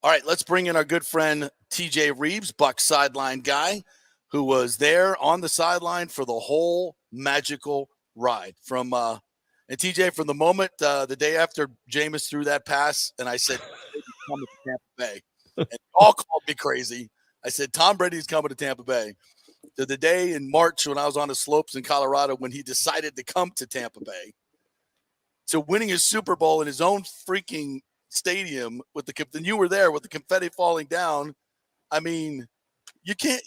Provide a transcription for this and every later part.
All right, let's bring in our good friend TJ Rives, Bucs sideline guy, who was there on the sideline for the whole magical ride. And TJ, from the moment the day after Jameis threw that pass, and I said, Brady's coming to Tampa Bay, and they all called me crazy. I said, Tom Brady's coming to Tampa Bay. To the day in March when I was on the slopes in Colorado when he decided to come to Tampa Bay, to winning his Super Bowl in his own freaking stadium with and you were there with the confetti falling down. I mean, you can't.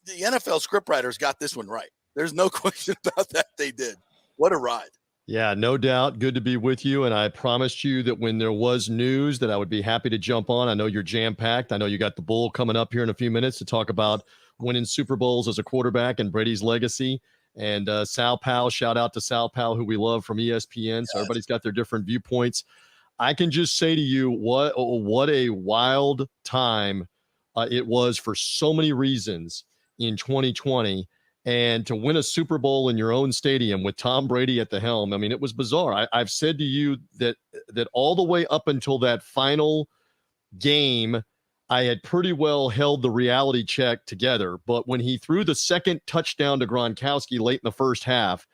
The NFL scriptwriters got this one right. There's no question about that. They did. What a ride. Yeah, no doubt. Good to be with you. And I promised you that when there was news that I would be happy to jump on. I know you're jam-packed. I know you got the Bull coming up here in a few minutes to talk about winning Super Bowls as a quarterback and Brady's legacy. And Sal Powell, shout out to Sal Powell, who we love from ESPN. So everybody's got their different viewpoints. I can just say to you what a wild time it was for so many reasons in 2020. And to win a Super Bowl in your own stadium with Tom Brady at the helm, I mean, it was bizarre. I've said to you that all the way up until that final game, I had pretty well held the reality check together. But when he threw the second touchdown to Gronkowski late in the first half,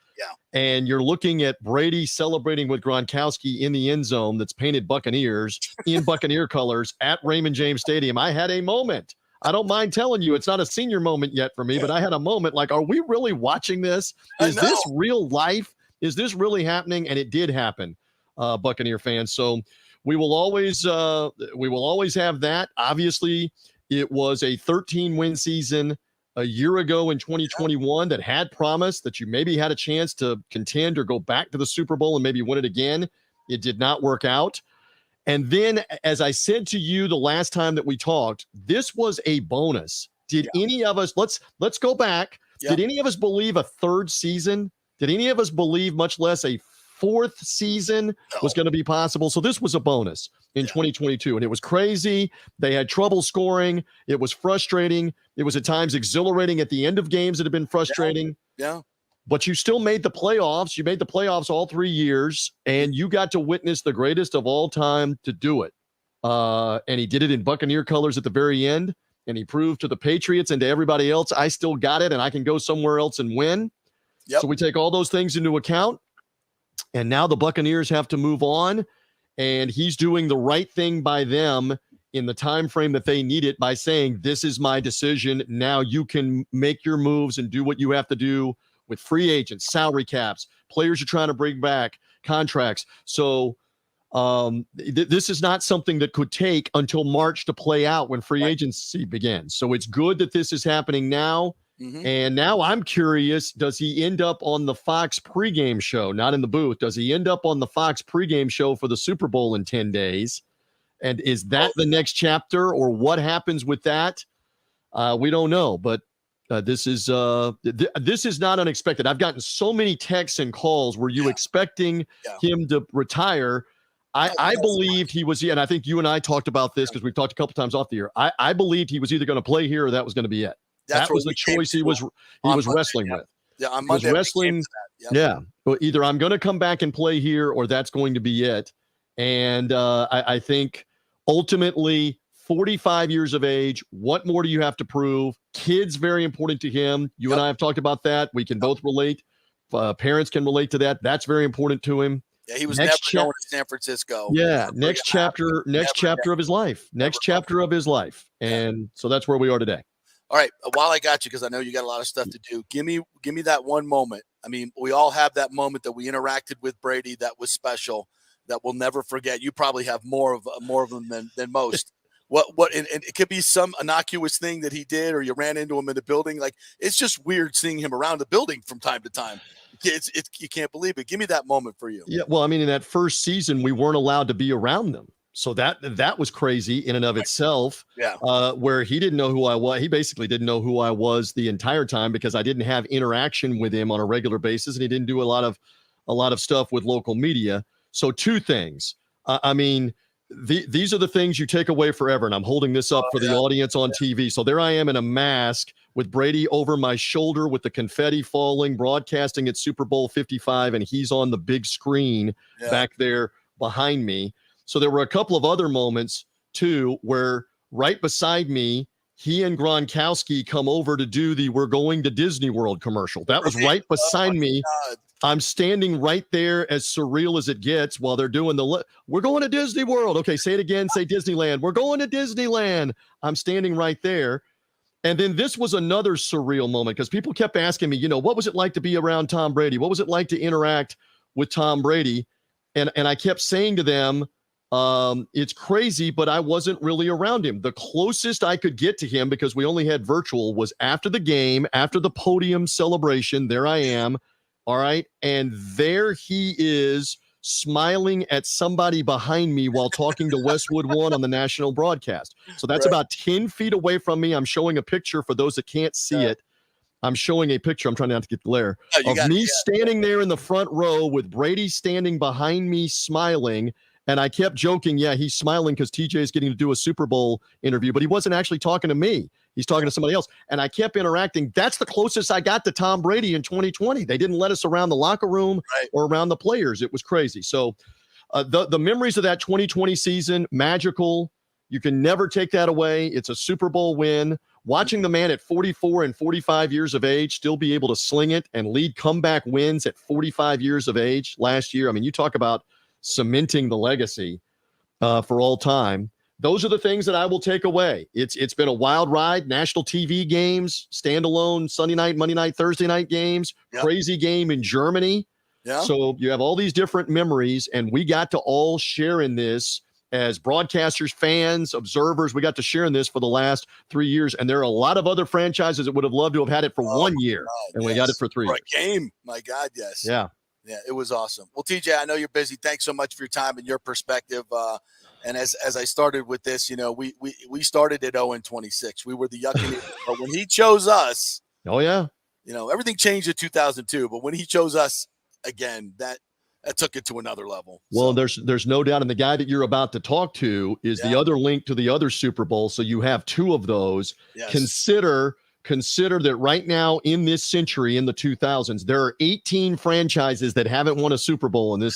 and you're looking at Brady celebrating with Gronkowski in the end zone that's painted Buccaneers in Buccaneer colors at Raymond James Stadium, I had a moment. I don't mind telling you, it's not a senior moment yet for me, but I had a moment like, are we really watching this? Is this real life? Is this really happening? And it did happen, Buccaneer fans. So we will always have that. Obviously, it was a 13-win season a year ago in 2021 that had promised that you maybe had a chance to contend or go back to the Super Bowl and maybe win it again. It did not work out. And then, as I said to you the last time that we talked, this was a bonus. Did any of us, let's go back. Did any of us believe a third season? Did any of us believe, much less a fourth season, was going to be possible? So this was a bonus in 2022, and it was crazy. They had trouble scoring. It was frustrating. It was at times exhilarating at the end of games that had been frustrating. Yeah. But you still made the playoffs. You made the playoffs all 3 years, and you got to witness the greatest of all time to do it. And he did it in Buccaneer colors at the very end, and he proved to the Patriots and to everybody else, I still got it, and I can go somewhere else and win. So we take all those things into account, and now the Buccaneers have to move on, and he's doing the right thing by them in the time frame that they need it by saying, this is my decision. Now you can make your moves and do what you have to do with free agents, salary caps, players you're trying to bring back, contracts. So this is not something that could take until March to play out when free agency begins. So it's good that this is happening now. And now I'm curious, does he end up on the Fox pregame show, not in the booth? Does he end up on the Fox pregame show for the Super Bowl in 10 days? And is that the next chapter, or what happens with that? We don't know, but this is not unexpected. I've gotten so many texts and calls. Were you expecting him to retire? I believed he was, and I think you and I talked about this because we've talked a couple times off the air. I believed he was either going to play here or that was going to be it. That was the choice he was wrestling with. Yeah, on Monday, he was wrestling. Well, either I'm going to come back and play here or that's going to be it. And I think ultimately 45 years of age, what more do you have to prove? Kids, very important to him. You and I have talked about that. We can both relate. Parents can relate to that. That's very important to him. Yeah, he was never going to San Francisco. Yeah, next chapter of his life. Next chapter of his life. And so that's where we are today. All right, while I got you, because I know you got a lot of stuff to do, give me that one moment. I mean, we all have that moment that we interacted with Brady that was special, that we'll never forget. You probably have more of them than most. And it could be some innocuous thing that he did, or you ran into him in the building. Like, it's just weird seeing him around the building from time to time. You can't believe it. Give me that moment for you. Yeah, well, I mean, in that first season, we weren't allowed to be around them. So that was crazy in and of itself. Yeah. Where he didn't know who I was. He basically didn't know who I was the entire time because I didn't have interaction with him on a regular basis, and he didn't do a lot of stuff with local media. So two things. I mean, these are the things you take away forever, and I'm holding this up for the audience on TV. So there I am in a mask with Brady over my shoulder with the confetti falling, broadcasting at Super Bowl 55, and he's on the big screen back there behind me. So there were a couple of other moments too, where right beside me, he and Gronkowski come over to do the "We're going to Disney World" commercial. That was right beside me. God. I'm standing right there, as surreal as it gets, while they're doing "We're going to Disney World." Okay, say it again. Say Disneyland. "We're going to Disneyland." I'm standing right there. And then this was another surreal moment because people kept asking me, what was it like to be around Tom Brady? What was it like to interact with Tom Brady? And I kept saying to them, it's crazy, but I wasn't really around him. The closest I could get to him, because we only had virtual, was after the game, after the podium celebration. There I am. All right. And there he is, smiling at somebody behind me while talking to Westwood One on the national broadcast. So that's about 10 feet away from me. I'm showing a picture for those that can't see it. I'm showing a picture. I'm trying not to get glare of me standing there in the front row with Brady standing behind me smiling. And I kept joking, he's smiling because TJ is getting to do a Super Bowl interview, but he wasn't actually talking to me. He's talking to somebody else. And I kept interacting. That's the closest I got to Tom Brady in 2020. They didn't let us around the locker room or around the players. It was crazy. So the memories of that 2020 season, magical. You can never take that away. It's a Super Bowl win. Watching the man at 44 and 45 years of age still be able to sling it and lead comeback wins at 45 years of age last year. I mean, you talk about cementing the legacy for all time. Those are the things that I will take away. It's been a wild ride. National TV games, standalone Sunday night, Monday night, Thursday night games, crazy game in Germany. Yeah. So you have all these different memories, and we got to all share in this as broadcasters, fans, observers. We got to share in this for the last 3 years, and there are a lot of other franchises that would have loved to have had it for 1 year, and we got it for 3 years. For a game, my God, yes. Yeah. Yeah, it was awesome. Well, TJ, I know you're busy. Thanks so much for your time and your perspective. And as I started with this, we started at 0-26. We were the Buccaneers, but when he chose us, everything changed in 2002. But when he chose us again, that took it to another level. Well, there's no doubt, and the guy that you're about to talk to is the other link to the other Super Bowl. So you have 2 of those. Yes. Consider that right now in this century, in the 2000s, there are 18 franchises that haven't won a Super Bowl in this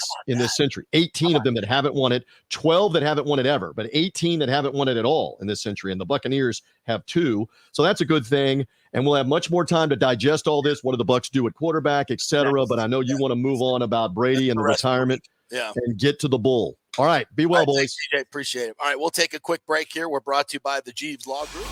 century. 18 of them that haven't won it, 12 that haven't won it ever, but 18 that haven't won it at all in this century. And the Buccaneers have 2. So that's a good thing. And we'll have much more time to digest all this. What do the Bucs do at quarterback, et cetera? But I know you want to move on about Brady and the retirement and get to the Bull. All right. Be well, boys. Thanks, TJ. Appreciate it. All right. We'll take a quick break here. We're brought to you by the Jeeves Law Group.